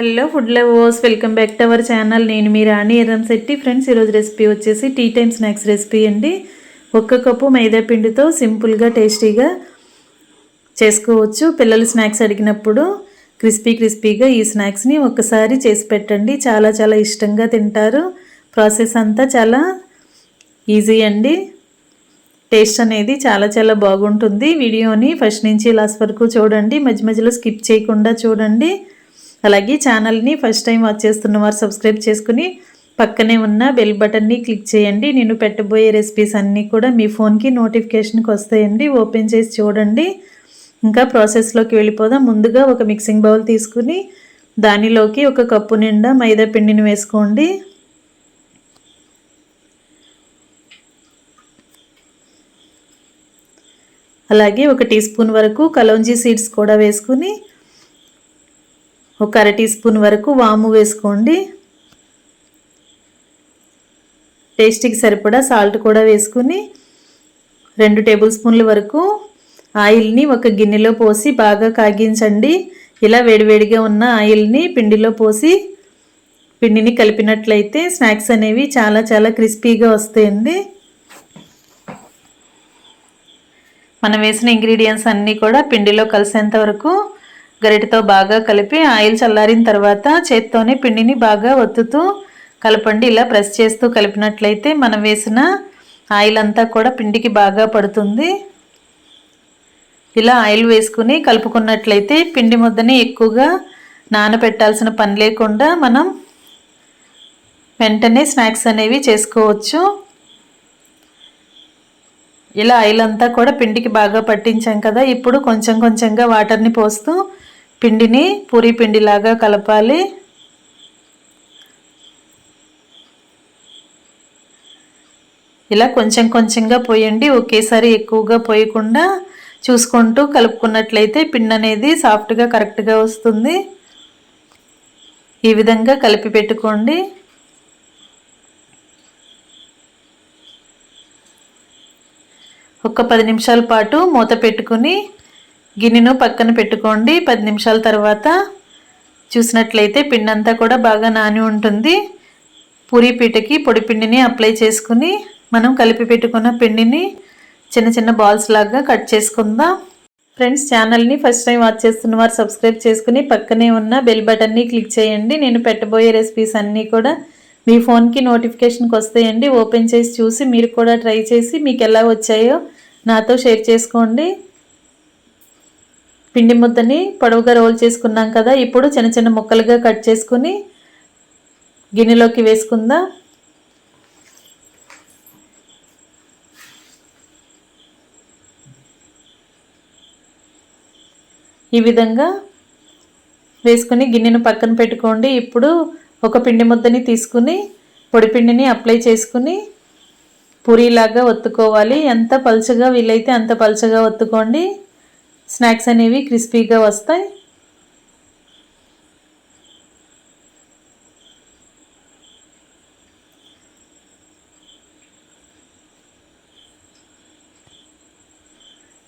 Hello food lovers, welcome back to our channel. నేను మీ రాణి Erramsetti. Friends, ఈరోజు recipe వచ్చేసి tea time snacks recipe అండి. 1 cup మైదా పిండితో సింపుల్గా టేస్టీగా చేసుకోవచ్చు. పిల్లలు స్నాక్స్ అడిగినప్పుడు క్రిస్పీగా ఈ స్నాక్స్ని ఒక్కసారి చేసి పెట్టండి. చాలా చాలా ఇష్టంగా తింటారు. ప్రాసెస్ అంతా చాలా ఈజీ అండి. టేస్ట్ అనేది చాలా చాలా బాగుంటుంది. వీడియోని ఫస్ట్ నుంచి లాస్ట్ వరకు చూడండి, మధ్య మధ్యలో స్కిప్ చేయకుండా చూడండి. అలాగే ఛానల్ని ఫస్ట్ టైం వాచ్ చేస్తున్న వారు సబ్స్క్రైబ్ చేసుకుని పక్కనే ఉన్న బెల్ బటన్ని క్లిక్ చేయండి. నేను పెట్టబోయే రెసిపీస్ అన్నీ కూడా మీ ఫోన్కి నోటిఫికేషన్కి వస్తాయండి. ఓపెన్ చేసి చూడండి. ఇంకా ప్రాసెస్లోకి వెళ్ళిపోదాం. ముందుగా ఒక మిక్సింగ్ బౌల్ తీసుకుని దానిలోకి 1 కప్పు నిండా మైదా పిండిని వేసుకోండి. అలాగే 1 టీ స్పూన్ వరకు కలౌంజీ సీడ్స్ కూడా వేసుకుని 1 అర టీ స్పూన్ వరకు వాము వేసుకోండి. టేస్ట్కి సరిపడా సాల్ట్ కూడా వేసుకుని 2 టేబుల్ స్పూన్ల వరకు ఆయిల్ని ఒక గిన్నెలో పోసి బాగా కాగించండి. ఇలా వేడివేడిగా ఉన్న ఆయిల్ని పిండిలో పోసి పిండిని కలిపినట్లయితే స్నాక్స్ అనేవి చాలా చాలా క్రిస్పీగా వస్తాయండి. మనం వేసిన ఇంగ్రీడియంట్స్ అన్నీ కూడా పిండిలో కలిసేంత వరకు గరిటెతో బాగా కలిపి ఆయిల్ చల్లారిన తర్వాత చేత్తోనే పిండిని బాగా ఒత్తుతూ కలపండి. ఇలా ప్రెస్ చేస్తూ కలిపినట్లయితే మనం వేసిన ఆయిల్ అంతా కూడా పిండికి బాగా పడుతుంది. ఇలా ఆయిల్ వేసుకుని కలుపుకున్నట్లయితే పిండి ముద్దని ఎక్కువగా నానబెట్టాల్సిన పని లేకుండా మనం వెంటనే స్నాక్స్ అనేవి చేసుకోవచ్చు. ఇలా ఆయిల్ అంతా కూడా పిండికి బాగా పట్టించాం కదా. ఇప్పుడు కొంచెం కొంచెంగా వాటర్ని పోస్తూ పిండిని పూరీ పిండిలాగా కలపాలి. ఇలా కొంచెం కొంచెంగా పోయండి. ఒకేసారి ఎక్కువగా పోయకుండా చూసుకుంటూ కలుపుకున్నట్లయితే పిండి అనేది సాఫ్ట్గా కరెక్ట్గా వస్తుంది. ఈ విధంగా కలిపి పెట్టుకోండి. ఒక 10 నిమిషాల పాటు మూత పెట్టుకుని గిన్నెను పక్కన పెట్టుకోండి. 10 నిమిషాల తర్వాత చూసినట్లయితే పిండి అంతా కూడా బాగా నాని ఉంటుంది. పూరీ పీటకి పొడి పిండిని అప్లై చేసుకుని మనం కలిపి పెట్టుకున్న పిండిని చిన్న చిన్న బాల్స్ లాగా కట్ చేసుకుందాం. ఫ్రెండ్స్, ఛానల్ని ఫస్ట్ టైం వాచ్ చేస్తున్న వారు సబ్స్క్రైబ్ చేసుకుని పక్కనే ఉన్న బెల్ బటన్ని క్లిక్ చేయండి. నేను పెట్టబోయే రెసిపీస్ అన్నీ కూడా మీ ఫోన్కి నోటిఫికేషన్కి వస్తాయండి. ఓపెన్ చేసి చూసి మీరు కూడా ట్రై చేసి మీకు ఎలా వచ్చాయో నాతో షేర్ చేసుకోండి. పిండి ముద్దని పొడవుగా రోల్ చేసుకున్నాం కదా. ఇప్పుడు చిన్న చిన్న ముక్కలుగా కట్ చేసుకుని గిన్నెలోకి వేసుకుందాం. ఈ విధంగా వేసుకుని గిన్నెను పక్కన పెట్టుకోండి. ఇప్పుడు ఒక పిండి ముద్దని తీసుకుని పొడి పిండిని అప్లై చేసుకుని పూరీలాగా ఒత్తుకోవాలి. ఎంత పలుచగా వీలైతే అంత పలుచగా ఒత్తుకోండి. స్నాక్స్ అనేవి క్రిస్పీగా వస్తాయి.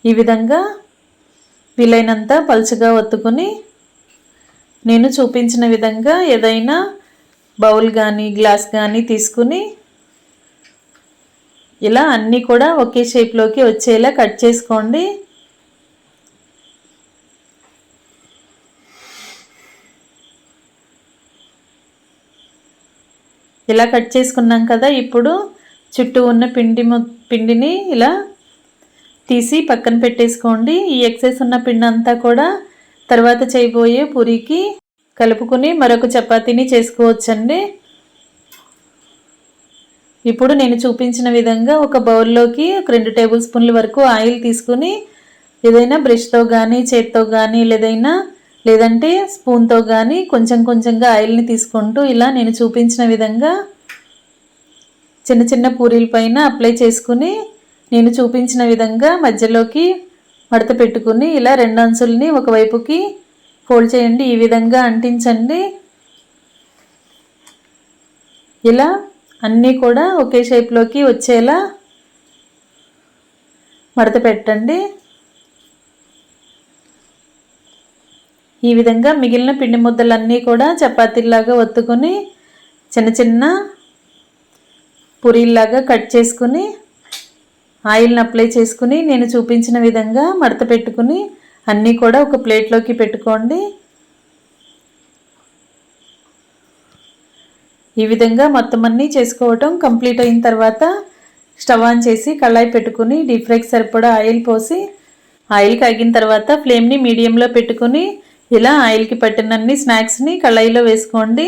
ఈ విధంగా వీలైనంత పలుచగా ఒత్తుకుని నేను చూపించిన విధంగా ఏదైనా బౌల్ కానీ గ్లాస్ కానీ తీసుకుని ఇలా అన్నీ కూడా ఒకే షేప్లోకి వచ్చేలా కట్ చేసుకోండి. ఇలా కట్ చేసుకున్నాం కదా. ఇప్పుడు చుట్టూ ఉన్న పిండిని ఇలా తీసి పక్కన పెట్టేసుకోండి. ఈ ఎక్సెస్ ఉన్న పిండి అంతా కూడా తర్వాత చేయబోయే పూరీకి కలుపుకొని మరొక చపాతీని చేసుకోవచ్చండి. ఇప్పుడు నేను చూపించిన విధంగా ఒక బౌల్లోకి 2 టేబుల్ స్పూన్ల వరకు ఆయిల్ తీసుకుని ఏదైనా బ్రష్తో కానీ చేత్తో కానీ లేదంటే స్పూన్తో కానీ కొంచెం కొంచెంగా ఆయిల్ని తీసుకుంటూ ఇలా నేను చూపించిన విధంగా చిన్న చిన్న పూరీల పైన అప్లై చేసుకుని నేను చూపించిన విధంగా మధ్యలోకి మడత పెట్టుకుని ఇలా 2 అంచుల్ని ఒకవైపుకి ఫోల్డ్ చేయండి. ఈ విధంగా అంటించండి. ఇలా అన్నీ కూడా ఒకే షేప్లోకి వచ్చేలా మడత పెట్టండి. ఈ విధంగా మిగిలిన పిండి ముద్దలన్నీ కూడా చపాతీలాగా ఒత్తుకొని చిన్న చిన్న పూరీల్లాగా కట్ చేసుకుని ఆయిల్ని అప్లై చేసుకుని నేను చూపించిన విధంగా మడత పెట్టుకుని అన్నీ కూడా ఒక ప్లేట్లోకి పెట్టుకోండి. ఈ విధంగా మొత్తం అన్నీ చేసుకోవటం కంప్లీట్ అయిన తర్వాత స్టవ్ ఆన్ చేసి కళాయి పెట్టుకుని డీప్ ఫ్రైకి సరిపడా ఆయిల్ పోసి ఆయిల్ కాగిన తర్వాత ఫ్లేమ్ని మీడియంలో పెట్టుకుని ఇలా ఆయిల్కి పట్టినన్ని స్నాక్స్ని కళాయిలో వేసుకోండి.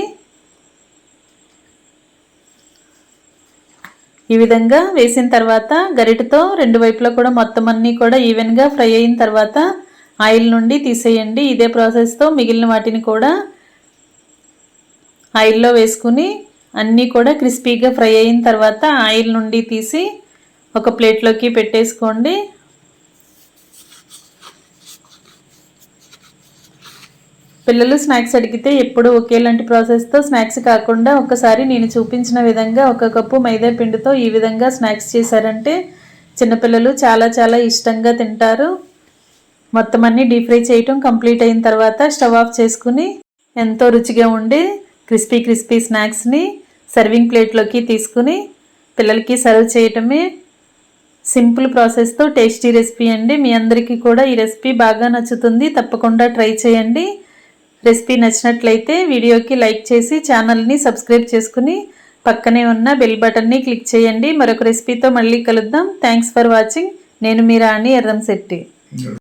ఈ విధంగా వేసిన తర్వాత గరిటెతో రెండు వైపులా కూడా మొత్తం అన్నీ కూడా ఈవెన్గా ఫ్రై అయిన తర్వాత ఆయిల్ నుండి తీసేయండి. ఇదే ప్రాసెస్తో మిగిలిన వాటిని కూడా ఆయిల్లో వేసుకుని అన్నీ కూడా క్రిస్పీగా ఫ్రై అయిన తర్వాత ఆయిల్ నుండి తీసి ఒక ప్లేట్లోకి పెట్టేసుకోండి. పిల్లలు స్నాక్స్ అడిగితే ఎప్పుడు ఒకేలాంటి ప్రాసెస్తో స్నాక్స్ కాకుండా ఒక్కసారి నేను చూపించిన విధంగా 1 కప్పు మైదా పిండితో ఈ విధంగా స్నాక్స్ చేశారంటే చిన్నపిల్లలు చాలా చాలా ఇష్టంగా తింటారు. మొత్తం అన్నీ డీప్ ఫ్రై చేయటం కంప్లీట్ అయిన తర్వాత స్టవ్ ఆఫ్ చేసుకుని ఎంతో రుచిగా ఉండే క్రిస్పీ స్నాక్స్ని సర్వింగ్ ప్లేట్లోకి తీసుకుని పిల్లలకి సర్వ్ చేయటమే. సింపుల్ ప్రాసెస్తో టేస్టీ రెసిపీ అండి. మీ అందరికీ కూడా ఈ రెసిపీ బాగా నచ్చుతుంది, తప్పకుండా ట్రై చేయండి. రెసిపీ నచ్చినట్లయితే వీడియోకి లైక్ చేసి ఛానల్ని సబ్స్క్రైబ్ చేసుకుని పక్కనే ఉన్న బెల్ బటన్ని క్లిక్ చేయండి. మరొక రెసిపీతో మళ్ళీ కలుద్దాం. Thanks for watching. నేను మీ రాణి ఎర్రంశెట్టి.